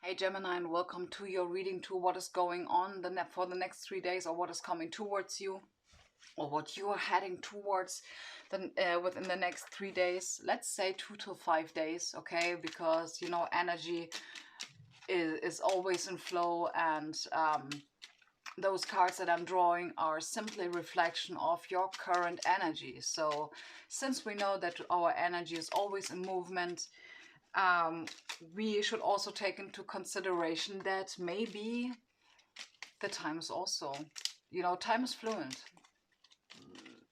Hey Gemini, and welcome to your reading to what is going on for the next 3 days, or what is coming towards you, or what you are heading towards within the next 3 days. Let's say 2 to 5 days, okay? Because you know energy is always in flow, and those cards that I'm drawing are simply reflection of your current energy. So since we know that our energy is always in movement, we should also take into consideration that maybe the time is also, time is fluent.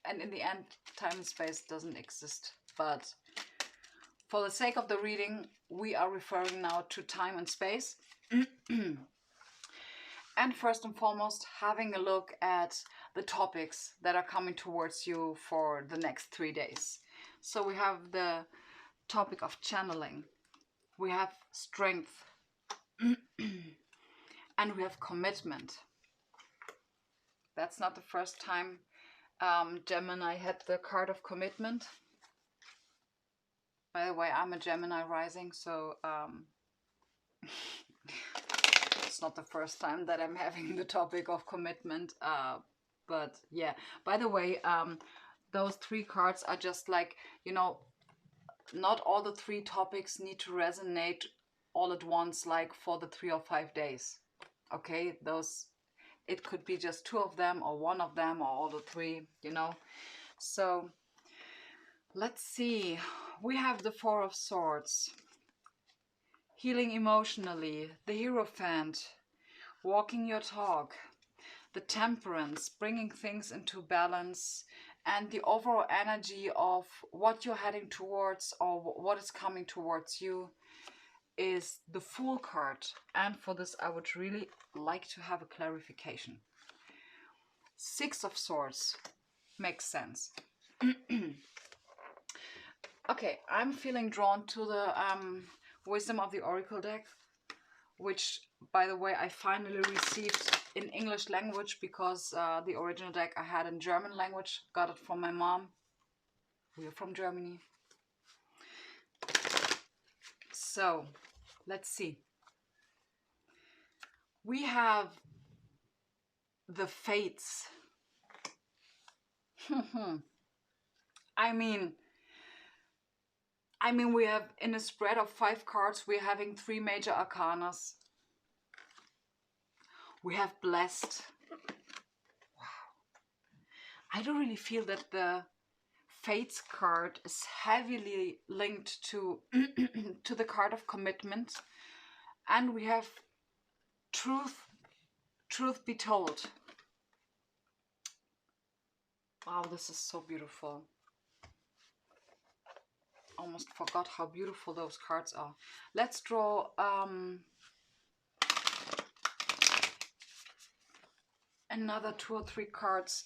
And in the end, time and space doesn't exist. But for the sake of the reading, we are referring now to time and space. And first and foremost, having a look at the topics that are coming towards you for the next 3 days. So we have the topic of channeling. We have strength. And we have commitment. That's not the first time Gemini had the card of commitment. By the way, I'm a Gemini rising, so it's not the first time that I'm having the topic of commitment. But yeah, by the way, those 3 cards are just like, not all the 3 topics need to resonate all at once, like for the 3 or 5 days. Okay, it could be just 2 of them, or 1 of them, or all the 3, So let's see. We have the 4 of Swords, healing emotionally, the Hierophant, walking your talk, the Temperance, bringing things into balance, and the overall energy of what you're heading towards, or what is coming towards you, is the Fool card. And for this, I would really like to have a clarification. 6 of Swords makes sense. Okay, I'm feeling drawn to the Wisdom of the Oracle deck, which, by the way, I finally received in English language, because the original deck I had in German language. Got it from my mom. We are from Germany. So let's see. We have the Fates. I mean, we have, in a spread of 5 cards, we're having 3 major arcanas. We have Blessed. Wow. I don't really feel that the Fates card is heavily linked to to the card of commitment. And we have Truth be told. Wow, this is so beautiful. Almost forgot how beautiful those cards are. Let's draw another 2 or 3 cards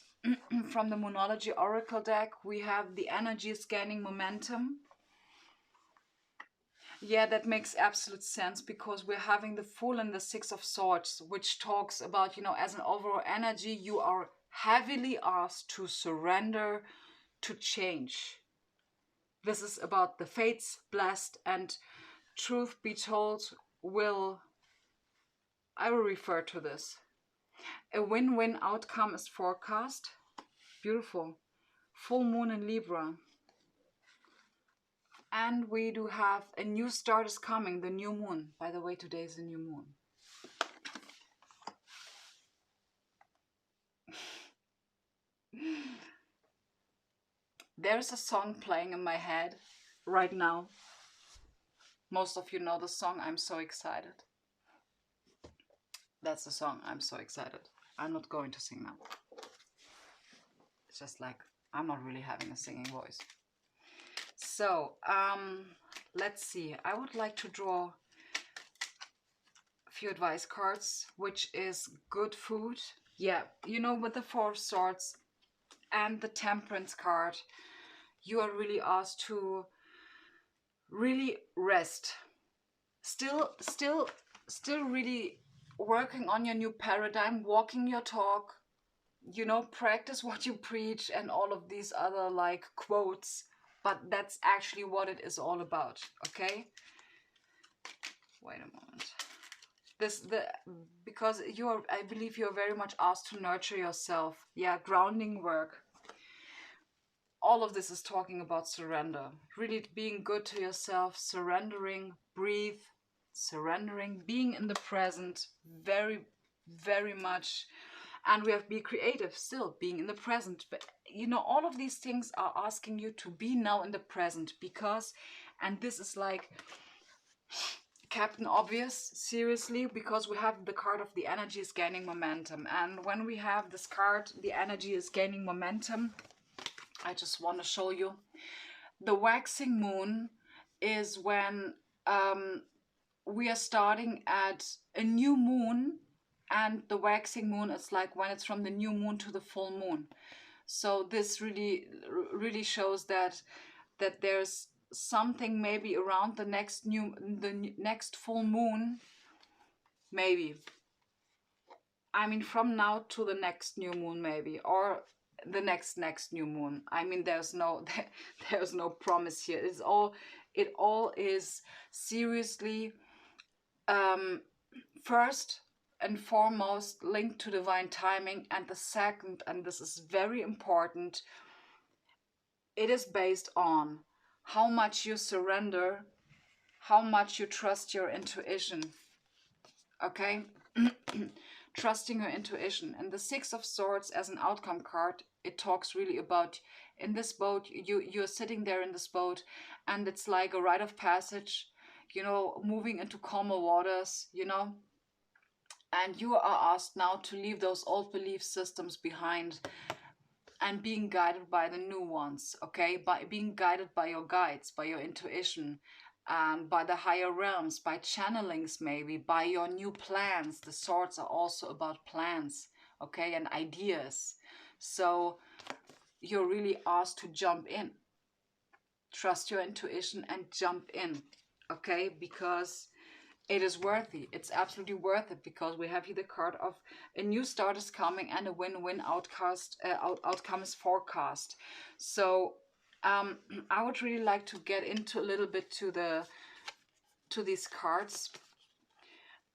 from the Moonology Oracle deck. We have the Energy is Gaining Momentum. Yeah, that makes absolute sense, because we're having the Fool and the 6 of Swords, which talks about, as an overall energy, you are heavily asked to surrender, to change. This is about the Fates, Blessed, and Truth be told, I will refer to this. A win-win outcome is forecast. Beautiful. Full moon in Libra. And we do have a new start is coming, the new moon. By the way, today is the new moon. There's a song playing in my head right now. Most of you know the song, I'm So Excited. That's the song, I'm So Excited. I'm not going to sing now. It's just like, I'm not really having a singing voice. So, let's see. I would like to draw a few advice cards, which is good food. Yeah, with the 4 of Swords and the Temperance card, you are really asked to really rest. Still really working on your new paradigm, walking your talk, practice what you preach, and all of these other like quotes. But that's actually what it is all about, okay? Wait a moment. Because you're, I believe you're very much asked to nurture yourself. Yeah, grounding work. All of this is talking about surrender. Really being good to yourself, surrendering, breathe, surrendering, being in the present, very, very much. And we have to be creative, still being in the present. But you know, all of these things are asking you to be now in the present, because, and this is like Captain Obvious, seriously, because we have the card of the energy is gaining momentum. And when we have this card, the energy is gaining momentum, I just want to show you. The waxing moon is when we are starting at a new moon, and the waxing moon is like when it's from the new moon to the full moon. So this really shows that there's something maybe around the next full moon, maybe. I mean, from now to the next new moon, maybe, or the next new moon. I mean, there's no there's no promise here. It all is seriously first and foremost linked to divine timing, and the second, and this is very important, it is based on how much you surrender, how much you trust your intuition. Okay? Trusting your intuition. And the Six of Swords as an outcome card, it talks really about, in this boat, you're sitting there in this boat, and it's like a rite of passage, you know, moving into calmer waters, you know. And you are asked now to leave those old belief systems behind and being guided by the new ones, okay? By being guided by your guides, by your intuition, and by the higher realms, by channelings maybe, by your new plans. The swords are also about plans, okay, and ideas. So you're really asked to jump in. Trust your intuition and jump in, okay? Because it is worthy. It's absolutely worth it, because we have here the card of a new start is coming and a win-win outcome is forecast. So I would really like to get into a little bit to these cards.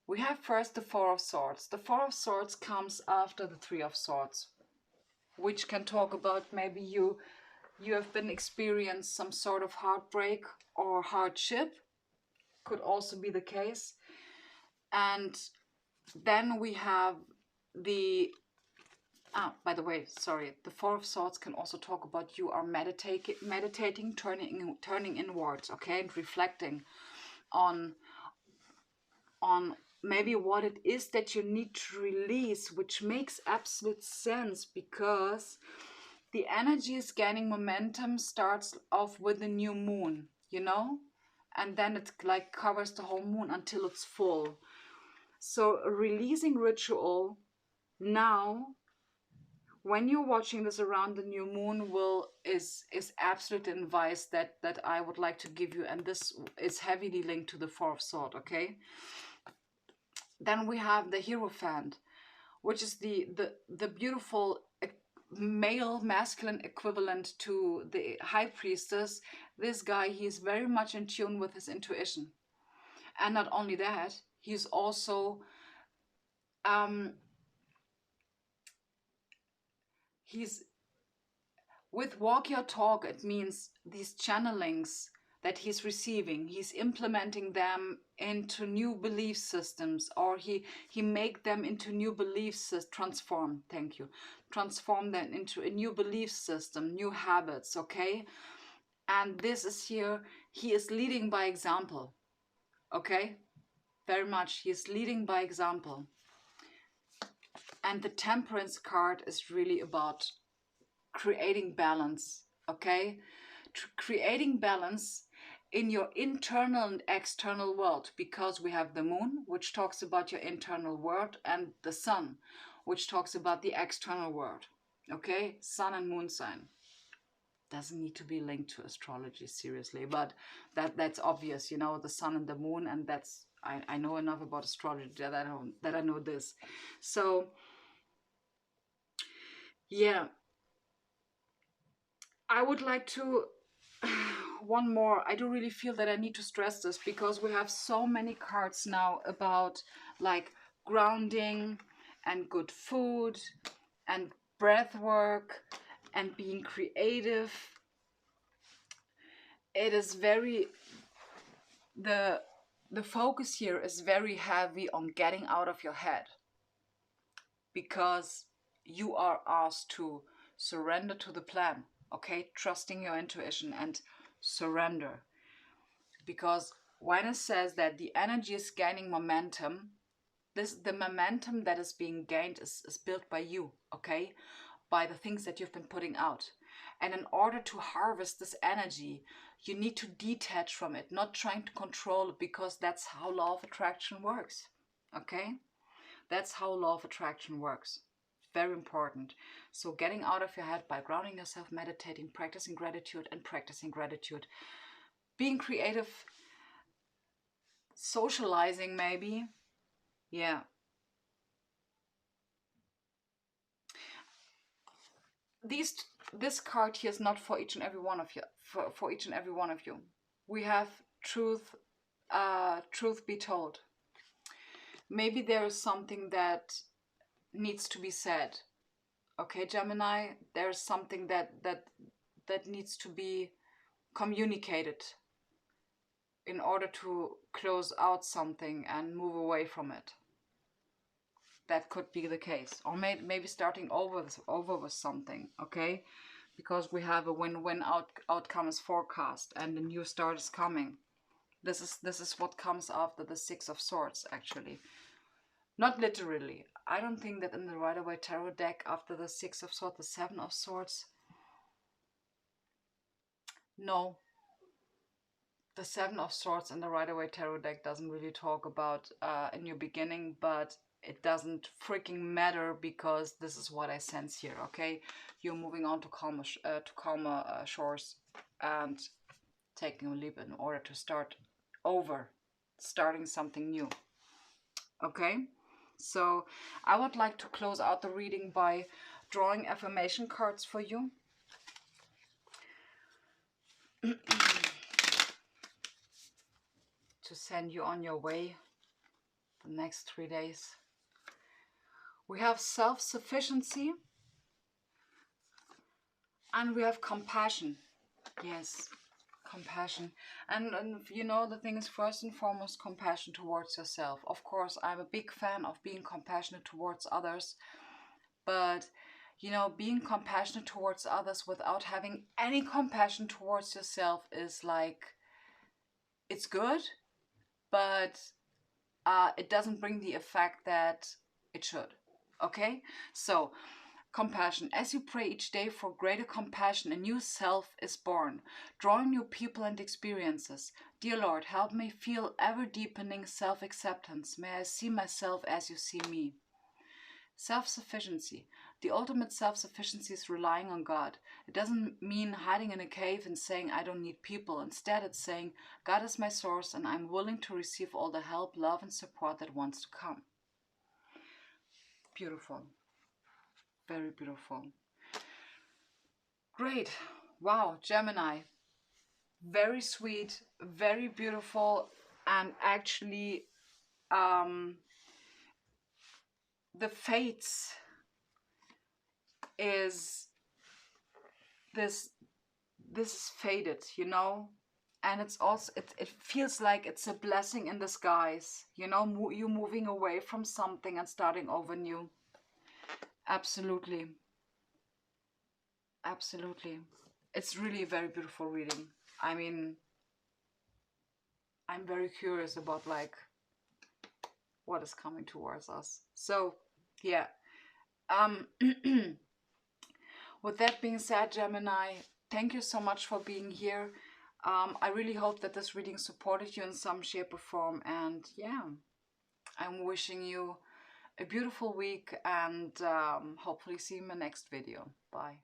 We have first the Four of Swords. The Four of Swords comes after the Three of Swords, which can talk about maybe you have been experienced some sort of heartbreak or hardship. Could also be the case. And then we have the by the way, sorry, the Four of Swords can also talk about you are meditating, turning inwards, okay, and reflecting on maybe what it is that you need to release, which makes absolute sense, because the energy is gaining momentum, starts off with the new moon, you know, and then it like covers the whole moon until it's full. So a releasing ritual now, when you're watching this around the new moon, is absolute advice that I would like to give you, and this is heavily linked to the Four of Swords, okay? Then we have the Hierophant, which is the beautiful male masculine equivalent to the High Priestess. This guy, he's very much in tune with his intuition, and not only that, he's also he's with walk your talk. It means these channelings that he's receiving, he's implementing them into new belief systems, or he make them into new beliefs, transform them into a new belief system, new habits, okay? And this is here, he is leading by example, okay? Very much, he is leading by example. And the Temperance card is really about creating balance, okay? Creating balance in your internal and external world, because we have the moon, which talks about your internal world, and the sun, which talks about the external world, okay? Sun and moon sign. Doesn't need to be linked to astrology, seriously, but that's obvious, you know, the sun and the moon, and that's, I know enough about astrology that I know this. So, yeah, I would like to one more. I do really feel that I need to stress this because we have so many cards now about like grounding and good food and breath work and being creative. It is very, the focus here is very heavy on getting out of your head, because you are asked to surrender to the plan, okay? Trusting your intuition and surrender. Because when it says that the energy is gaining momentum, the momentum that is being gained is built by you, okay? By the things that you've been putting out. And in order to harvest this energy, you need to detach from it, not trying to control it, because that's how law of attraction works, okay? That's how law of attraction works. Very important. So getting out of your head by grounding yourself, meditating, practicing gratitude and practicing gratitude. Being creative, socializing maybe. Yeah. This card here is not for each and every one of you. For each and every one of you. We have truth be told. Maybe there is something that needs to be said. Okay, Gemini, there's something that needs to be communicated in order to close out something and move away from it. That could be the case. Or maybe starting over with something, okay? Because we have a win-win outcome is forecast and a new start is coming. This is what comes after the Six of Swords, actually. Not literally. I don't think that in the Rider-Waite Tarot deck, after the Six of Swords, the Seven of Swords. No. The Seven of Swords in the Rider-Waite Tarot deck doesn't really talk about a new beginning, but it doesn't freaking matter, because this is what I sense here, okay? You're moving on to calmer shores and taking a leap in order to start over, starting something new, okay? So I would like to close out the reading by drawing affirmation cards for you. To send you on your way the next 3 days. We have self-sufficiency and we have compassion. Yes, compassion. And you know, the thing is, first and foremost, compassion towards yourself. Of course, I'm a big fan of being compassionate towards others, but you know, being compassionate towards others without having any compassion towards yourself is like, it's good, but it doesn't bring the effect that it should. Okay, so compassion. As you pray each day for greater compassion, a new self is born, drawing new people and experiences. Dear Lord, help me feel ever-deepening self-acceptance. May I see myself as you see me. Self-sufficiency. The ultimate self-sufficiency is relying on God. It doesn't mean hiding in a cave and saying, I don't need people. Instead, it's saying, God is my source and I'm willing to receive all the help, love, and support that wants to come. Beautiful. Very beautiful. Great. Wow, Gemini. Very sweet, very beautiful, and actually the fates is this is fated, you know, and it's also it feels like it's a blessing in disguise, you know, you moving away from something and starting over new. Absolutely, absolutely. It's really a very beautiful reading. I mean, I'm very curious about like what is coming towards us. So yeah, with that being said, Gemini, thank you so much for being here. I really hope that this reading supported you in some shape or form, and yeah, I'm wishing you a beautiful week, and hopefully see you in my next video. Bye.